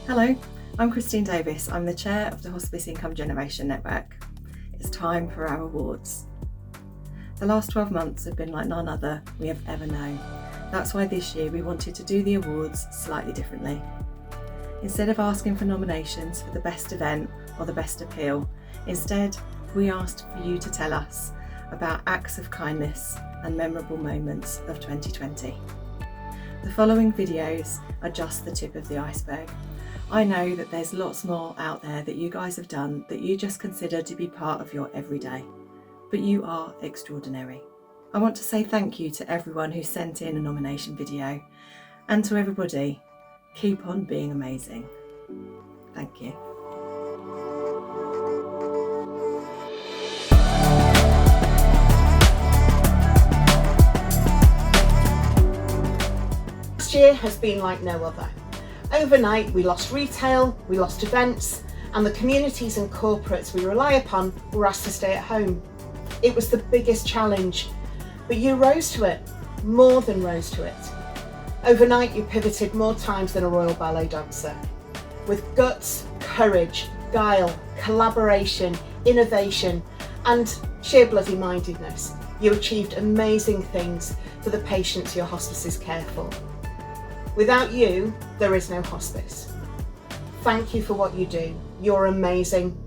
Hello, I'm Christine Davis. I'm the chair of the Hospice Income Generation Network. It's time for our awards. The last 12 months have been like none other we have ever known. That's why this year we wanted to do the awards slightly differently. Instead of asking for nominations for the best event or the best appeal, instead we asked for you to tell us about acts of kindness and memorable moments of 2020. The following videos are just the tip of the iceberg. I know that there's lots more out there that you guys have done that you just consider to be part of your everyday, but you are extraordinary. I want to say thank you to everyone who sent in a nomination video, and to everybody, keep on being amazing. Thank you. This year has been like no other. Overnight, we lost retail, we lost events, and the communities and corporates we rely upon were asked to stay at home. It was the biggest challenge, but you rose to it, more than rose to it. Overnight, you pivoted more times than a royal ballet dancer. With guts, courage, guile, collaboration, innovation, and sheer bloody mindedness, you achieved amazing things for the patients your hospices care for. Without you, there is no hospice. Thank you for what you do. You're amazing.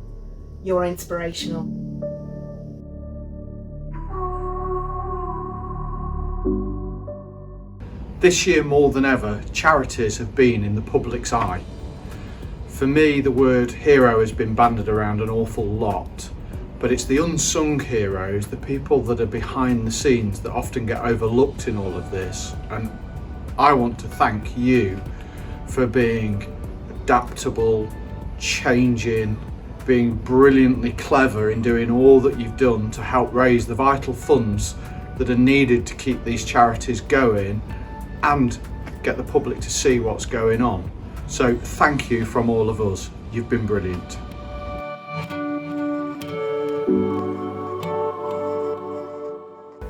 You're inspirational. This year more than ever, charities have been in the public's eye. For me, the word hero has been bandied around an awful lot, but it's the unsung heroes, the people that are behind the scenes that often get overlooked in all of this. And I want to thank you for being adaptable, changing, being brilliantly clever in doing all that you've done to help raise the vital funds that are needed to keep these charities going and get the public to see what's going on. So thank you from all of us. You've been brilliant.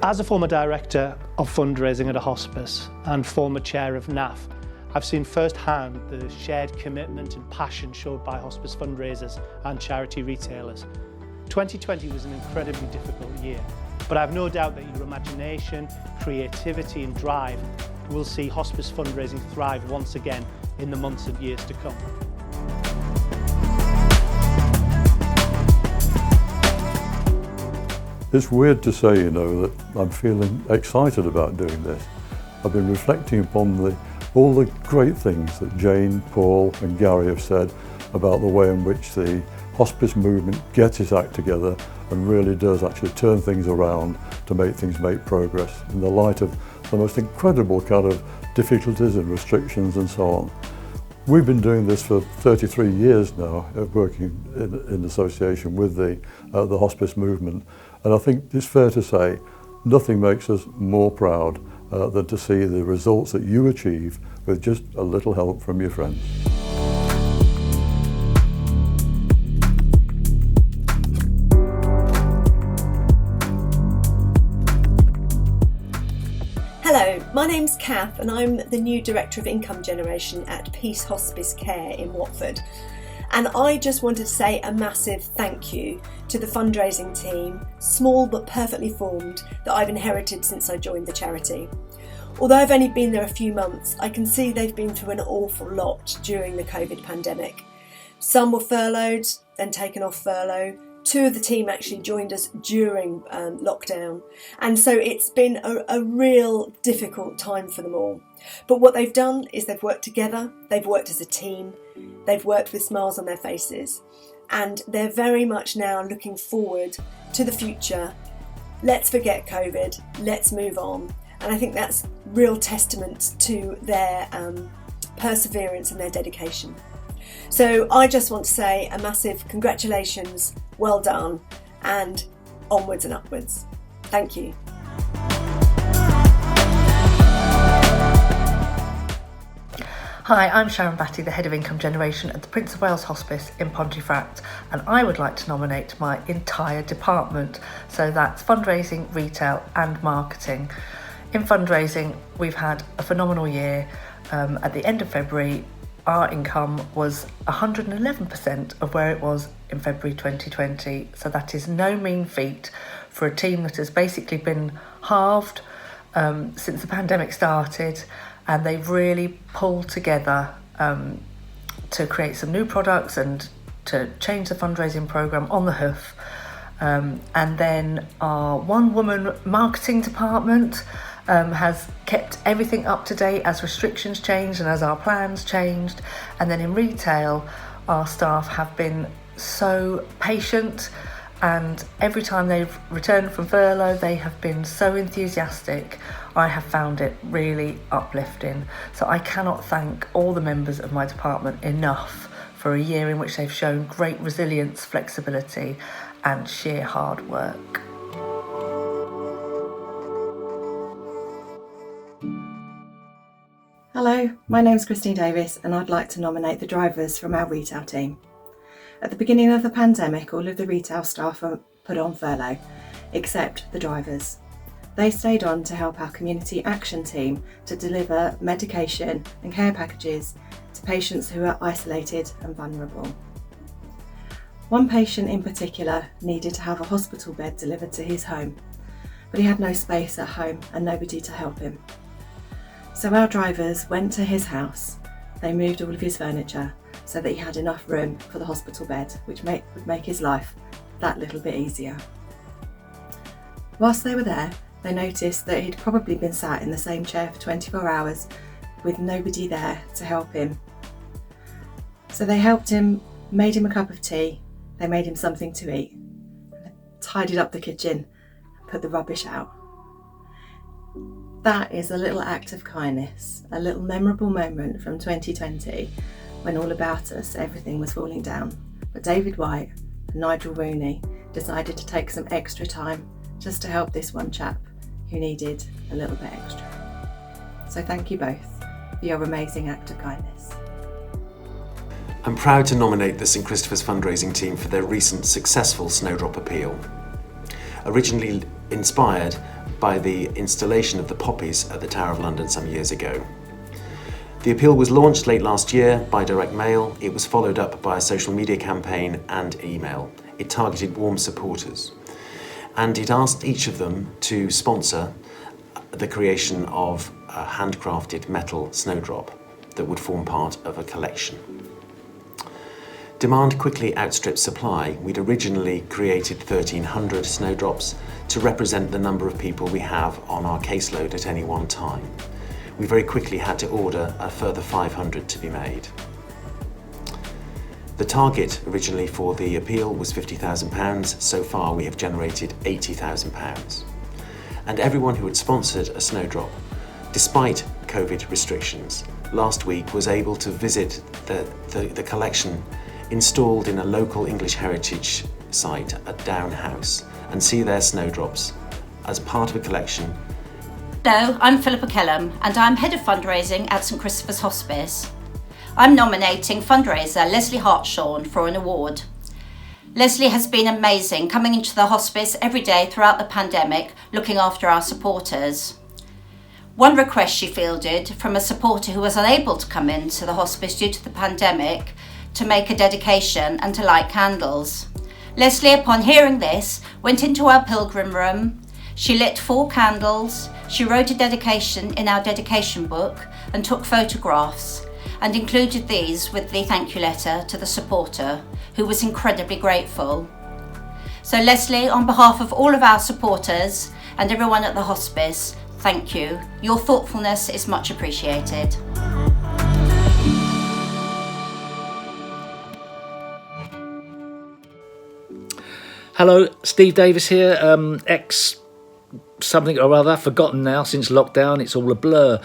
As a former director of fundraising at a hospice and former chair of NAF, I've seen firsthand the shared commitment and passion showed by hospice fundraisers and charity retailers. 2020 was an incredibly difficult year, but I've no doubt that your imagination, creativity and drive will see hospice fundraising thrive once again in the months and years to come. It's weird to say, that I'm feeling excited about doing this. I've been reflecting upon all the great things that Jane, Paul and Gary have said about the way in which the hospice movement gets its act together and really does actually turn things around to make progress in the light of the most incredible kind of difficulties and restrictions and so on. We've been doing this for 33 years now, working in association with the hospice movement, and I think it's fair to say nothing makes us more proud than to see the results that you achieve with just a little help from your friends. Hello, my name's Kath and I'm the new Director of Income Generation at Peace Hospice Care in Watford. And I just wanted to say a massive thank you to the fundraising team, small but perfectly formed, that I've inherited since I joined the charity. Although I've only been there a few months, I can see they've been through an awful lot during the COVID pandemic. Some were furloughed, then taken off furlough. Two of the team actually joined us during lockdown. And so it's been a real difficult time for them all. But what they've done is they've worked together, they've worked as a team, they've worked with smiles on their faces, and they're very much now looking forward to the future. Let's forget COVID, let's move on. And I think that's real testament to their perseverance and their dedication. So I just want to say a massive congratulations, well done, and onwards and upwards. Thank you. Hi, I'm Sharon Batty, the Head of Income Generation at the Prince of Wales Hospice in Pontefract, and I would like to nominate my entire department, so that's fundraising, retail and marketing. In fundraising, we've had a phenomenal year. At the end of February, our income was 111% of where it was in February 2020. So that is no mean feat for a team that has basically been halved since the pandemic started, and they've really pulled together to create some new products and to change the fundraising programme on the hoof. And then our one-woman marketing department has kept everything up to date as restrictions changed and as our plans changed. And then in retail, our staff have been so patient, and every time they've returned from furlough, they have been so enthusiastic. I have found it really uplifting. So I cannot thank all the members of my department enough for a year in which they've shown great resilience, flexibility, and sheer hard work. Hello, my name's Christine Davis, and I'd like to nominate the drivers from our retail team. At the beginning of the pandemic, all of the retail staff were put on furlough, except the drivers. They stayed on to help our community action team to deliver medication and care packages to patients who are isolated and vulnerable. One patient in particular needed to have a hospital bed delivered to his home, but he had no space at home and nobody to help him. So our drivers went to his house. They moved all of his furniture so that he had enough room for the hospital bed, which would make his life that little bit easier. Whilst they were there, they noticed that he'd probably been sat in the same chair for 24 hours with nobody there to help him. So they helped him, made him a cup of tea, they made him something to eat, tidied up the kitchen, put the rubbish out. That is a little act of kindness, a little memorable moment from 2020 when all about us, everything was falling down. But David White and Nigel Rooney decided to take some extra time just to help this one chap who needed a little bit extra. So thank you both for your amazing act of kindness. I'm proud to nominate the St Christopher's fundraising team for their recent successful Snowdrop appeal. Originally inspired by the installation of the poppies at the Tower of London some years ago. The appeal was launched late last year by direct mail. It was followed up by a social media campaign and email. It targeted warm supporters, and it asked each of them to sponsor the creation of a handcrafted metal snowdrop that would form part of a collection. Demand quickly outstripped supply. We'd originally created 1,300 snowdrops to represent the number of people we have on our caseload at any one time. We very quickly had to order a further 500 to be made. The target originally for the appeal was £50,000. So far we have generated £80,000. And everyone who had sponsored a snowdrop, despite COVID restrictions, last week was able to visit the collection installed in a local English heritage site at Down House and see their snowdrops as part of a collection. Hello, I'm Philippa Kellam and I'm Head of Fundraising at St Christopher's Hospice. I'm nominating fundraiser Leslie Hartshawn for an award. Leslie has been amazing coming into the hospice every day throughout the pandemic, looking after our supporters. One request she fielded from a supporter who was unable to come into the hospice due to the pandemic to make a dedication and to light candles. Leslie, upon hearing this, went into our pilgrim room. She lit 4 candles, she wrote a dedication in our dedication book and took photographs and included these with the thank you letter to the supporter, who was incredibly grateful. So Leslie, on behalf of all of our supporters and everyone at the hospice, thank you. Your thoughtfulness is much appreciated. Hello, Steve Davis here, ex something or other, forgotten now since lockdown, it's all a blur.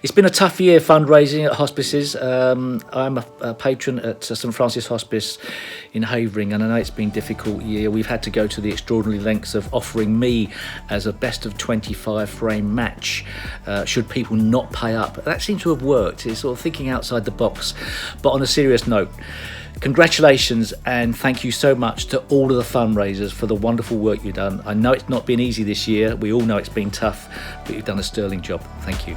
It's been a tough year fundraising at hospices. I'm a patron at St Francis Hospice in Havering, and I know it's been a difficult year. We've had to go to the extraordinary lengths of offering me as a best of 25 frame match should people not pay up. That seems to have worked. It's sort of thinking outside the box. But on a serious note, Congratulations and thank you so much to all of the fundraisers for the wonderful work you've done. I know it's not been easy this year. We all know it's been tough, but you've done a sterling job. Thank you.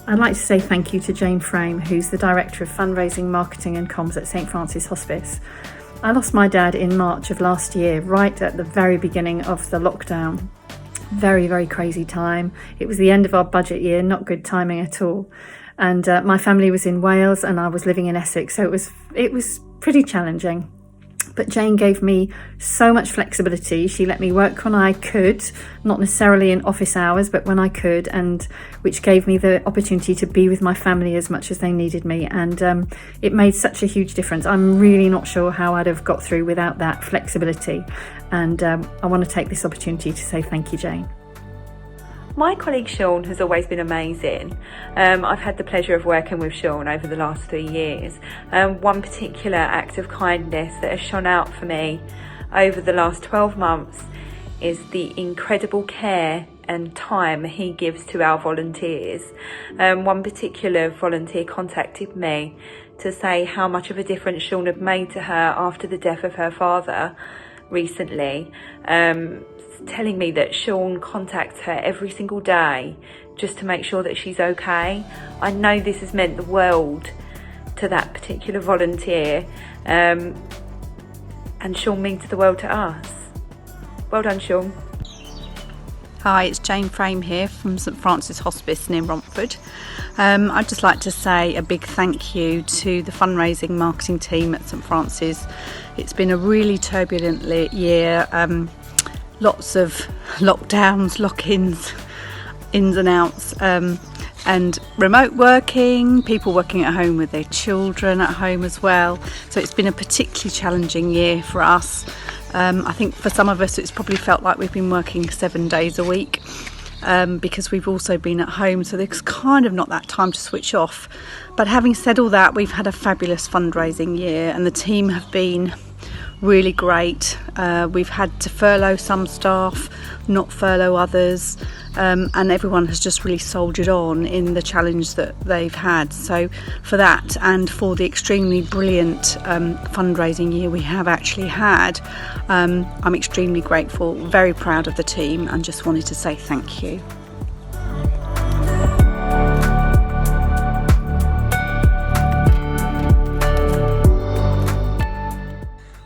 I'd like to say thank you to Jane Frame, who's the Director of Fundraising, Marketing and Comms at St Francis Hospice. I lost my dad in March of last year, right at the very beginning of the lockdown. Very, very crazy time. It was the end of our budget year, not good timing at all. And my family was in Wales and I was living in Essex, so it was pretty challenging. But Jane gave me so much flexibility. She let me work when I could, not necessarily in office hours, but when I could, and which gave me the opportunity to be with my family as much as they needed me. And it made such a huge difference. I'm really not sure how I'd have got through without that flexibility. And I want to take this opportunity to say thank you, Jane. My colleague Sean has always been amazing. I've had the pleasure of working with Sean over the last 3 years. One particular act of kindness that has shone out for me over the last 12 months is the incredible care and time he gives to our volunteers. One particular volunteer contacted me to say how much of a difference Sean had made to her after the death of her father recently. Telling me that Sean contacts her every single day just to make sure that she's okay. I know this has meant the world to that particular volunteer, and Sean means the world to us. Well done, Sean. Hi, it's Jane Frame here from St Francis Hospice near Romford. I'd just like to say a big thank you to the fundraising marketing team at St Francis. It's been a really turbulent year. Lots of lockdowns, lock-ins, ins and outs, and remote working, people working at home with their children at home as well. So it's been a particularly challenging year for us. I think for some of us it's probably felt like we've been working 7 days a week because we've also been at home, so there's kind of not that time to switch off. But having said all that, we've had a fabulous fundraising year and the team have been really great. We've had to furlough some staff, not furlough others, and everyone has just really soldiered on in the challenge that they've had. So for that and for the extremely brilliant fundraising year we have actually had, I'm extremely grateful, very proud of the team, and just wanted to say thank you.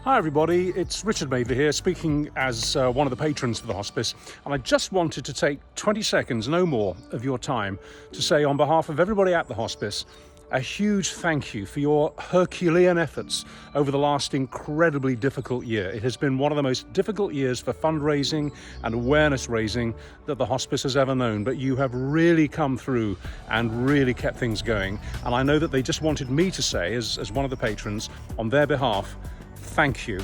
Hi everybody, it's Richard Mather here, speaking as one of the patrons for the hospice, and I just wanted to take 20 seconds, no more, of your time to say on behalf of everybody at the hospice a huge thank you for your Herculean efforts over the last incredibly difficult year. It has been one of the most difficult years for fundraising and awareness raising that the hospice has ever known, but you have really come through and really kept things going. And I know that they just wanted me to say, as one of the patrons, on their behalf, thank you.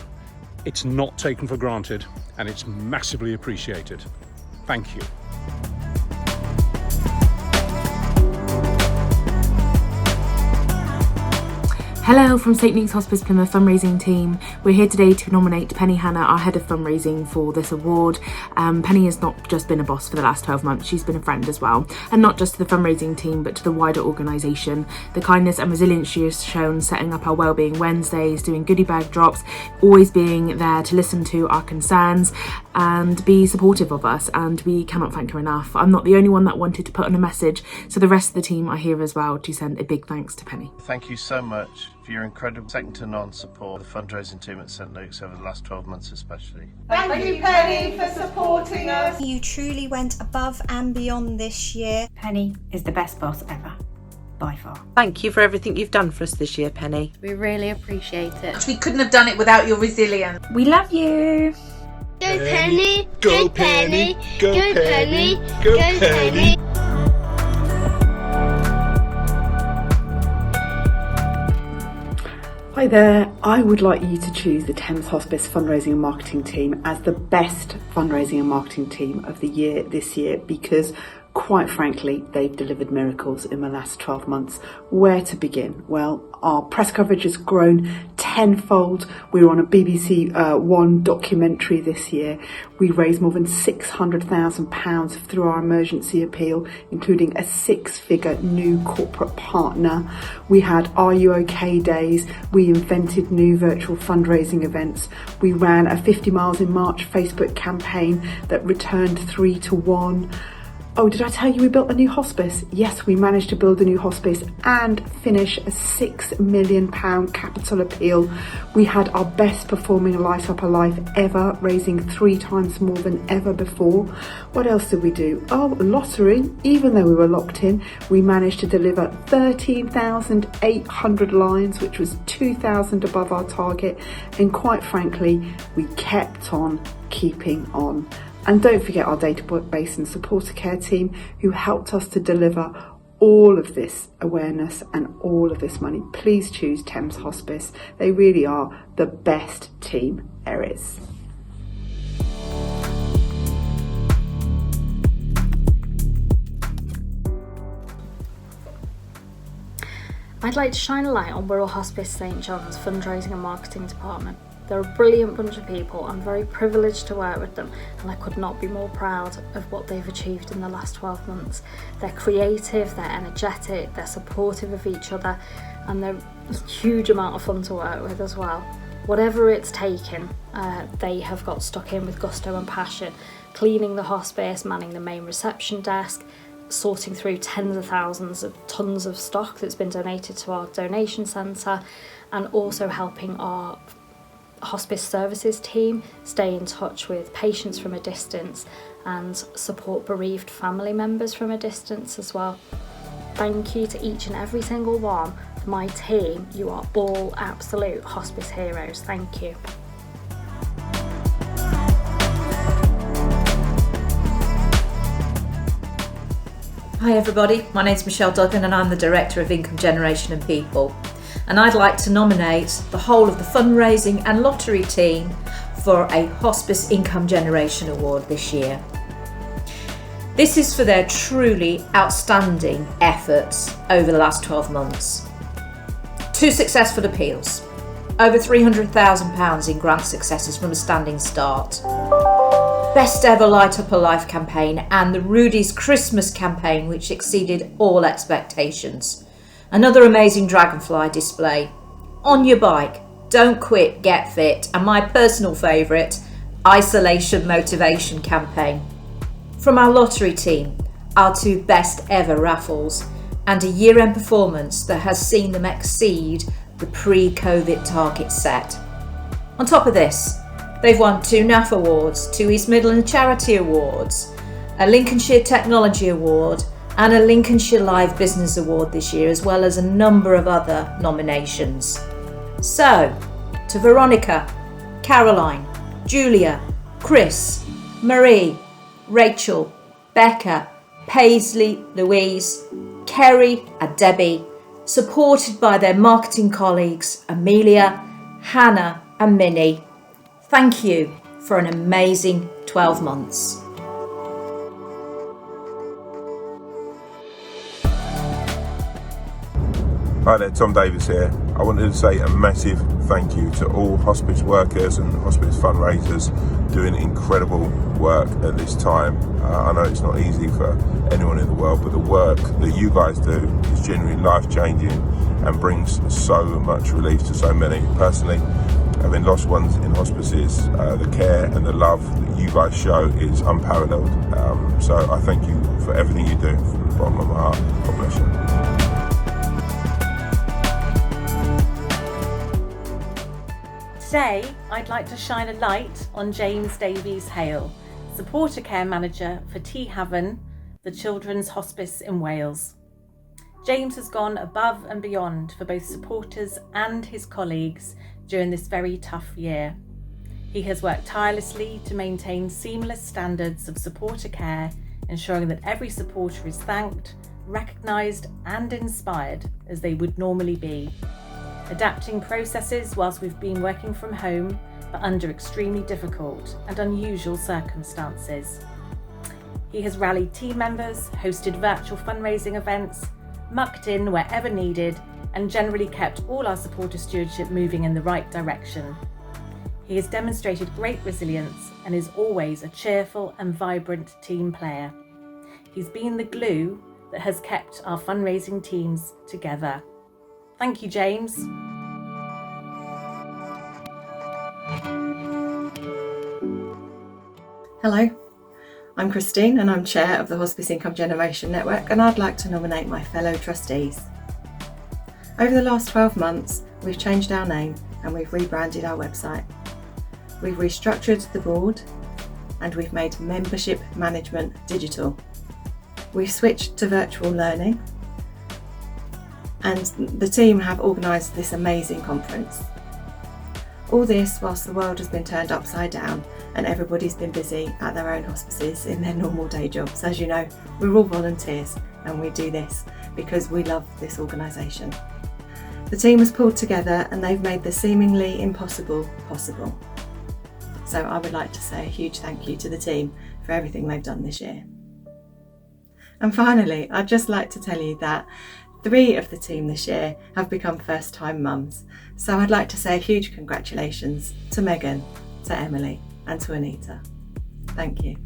It's not taken for granted and it's massively appreciated. Thank you. Hello from St Luke's Hospice Plymouth fundraising team. We're here today to nominate Penny Hannah, our head of fundraising, for this award. Penny has not just been a boss for the last 12 months, she's been a friend as well. And not just to the fundraising team, but to the wider organisation. The kindness and resilience she has shown setting up our Wellbeing Wednesdays, doing goodie bag drops, always being there to listen to our concerns and be supportive of us, and we cannot thank her enough. I'm not the only one that wanted to put on a message, so the rest of the team are here as well to send a big thanks to Penny. Thank you so much for your incredible second to none support of the fundraising team at St Luke's over the last 12 months especially. Thank you, Penny, for supporting us. You truly went above and beyond this year. Penny is the best boss ever, by far. Thank you for everything you've done for us this year, Penny. We really appreciate it. We couldn't have done it without your resilience. We love you. Go Penny, go Penny, go Penny, go Penny. Hi there, I would like you to choose the Thames Hospice fundraising and marketing team as the best fundraising and marketing team of the year this year, because quite frankly they've delivered miracles in the last 12 months. Where to begin? Well, our press coverage has grown tenfold. We were on a BBC One documentary this year. We raised more than £600,000 through our emergency appeal, including a 6-figure new corporate partner. We had Are You OK days. We invented new virtual fundraising events. We ran a 50 Miles in March Facebook campaign that returned 3 to 1. Oh, did I tell you we built a new hospice? Yes, we managed to build a new hospice and finish a £6 million capital appeal. We had our best performing Light Up Alive ever, raising 3 times more than ever before. What else did we do? Oh, lottery. Even though we were locked in, we managed to deliver 13,800 lines, which was 2,000 above our target. And quite frankly, we kept on keeping on. And don't forget our database and supporter care team who helped us to deliver all of this awareness and all of this money. Please choose Thames Hospice. They really are the best team there is. I'd like to shine a light on Wirral Hospice St John's fundraising and marketing department. They're a brilliant bunch of people. I'm very privileged to work with them, and I could not be more proud of what they've achieved in the last 12 months. They're creative, they're energetic, they're supportive of each other, and they're a huge amount of fun to work with as well. Whatever it's taken, they have got stuck in with gusto and passion, cleaning the hospice, manning the main reception desk, sorting through tens of thousands of tons of stock that's been donated to our donation centre, and also helping our hospice services team stay in touch with patients from a distance and support bereaved family members from a distance as well. Thank you to each and every single one of my team. You are all absolute hospice heroes. Thank you. Hi everybody, my name's Michelle Duggan and I'm the Director of Income Generation and People. And I'd like to nominate the whole of the fundraising and lottery team for a Hospice Income Generation Award this year. This is for their truly outstanding efforts over the last 12 months. 2 successful appeals, over £300,000 in grant successes from a standing start, best ever Light Up a Life campaign and the Rudy's Christmas campaign, which exceeded all expectations. Another amazing dragonfly display. On your bike, don't quit, get fit, and my personal favourite, isolation motivation campaign. From our lottery team, our 2 best ever raffles, and a year-end performance that has seen them exceed the pre-COVID target set. On top of this, they've won 2 NAF awards, 2 East Midlands Charity Awards, a Lincolnshire Technology Award, and a Lincolnshire Live Business Award this year, as well as a number of other nominations. So, to Veronica, Caroline, Julia, Chris, Marie, Rachel, Becca, Paisley, Louise, Kerry and Debbie, supported by their marketing colleagues Amelia, Hannah and Minnie, thank you for an amazing 12 months. Hi there, Tom Davis here. I wanted to say a massive thank you to all hospice workers and hospice fundraisers doing incredible work at this time. I know it's not easy for anyone in the world, but the work that you guys do is genuinely life-changing and brings so much relief to so many. Personally, having lost ones in hospices, the care and the love that you guys show is unparalleled. So I thank you for everything you do from the bottom of my heart. God bless you. Today, I'd like to shine a light on James Davies Hale, Supporter Care Manager for T Haven, the Children's Hospice in Wales. James has gone above and beyond for both supporters and his colleagues during this very tough year. He has worked tirelessly to maintain seamless standards of supporter care, ensuring that every supporter is thanked, recognised and inspired as they would normally be. Adapting processes whilst we've been working from home, but under extremely difficult and unusual circumstances. He has rallied team members, hosted virtual fundraising events, mucked in wherever needed, and generally kept all our supporter stewardship moving in the right direction. He has demonstrated great resilience and is always a cheerful and vibrant team player. He's been the glue that has kept our fundraising teams together. Thank you, James. Hello, I'm Christine and I'm Chair of the Hospice Income Generation Network, and I'd like to nominate my fellow trustees. Over the last 12 months, we've changed our name and we've rebranded our website. We've restructured the board and we've made membership management digital. We've switched to virtual learning and the team have organised this amazing conference. All this whilst the world has been turned upside down and everybody's been busy at their own hospices in their normal day jobs. As you know, we're all volunteers and we do this because we love this organisation. The team has pulled together and they've made the seemingly impossible possible. So I would like to say a huge thank you to the team for everything they've done this year. And finally, I'd just like to tell you that 3 of the team this year have become first-time mums. So I'd like to say a huge congratulations to Megan, to Emily and to Anita. Thank you.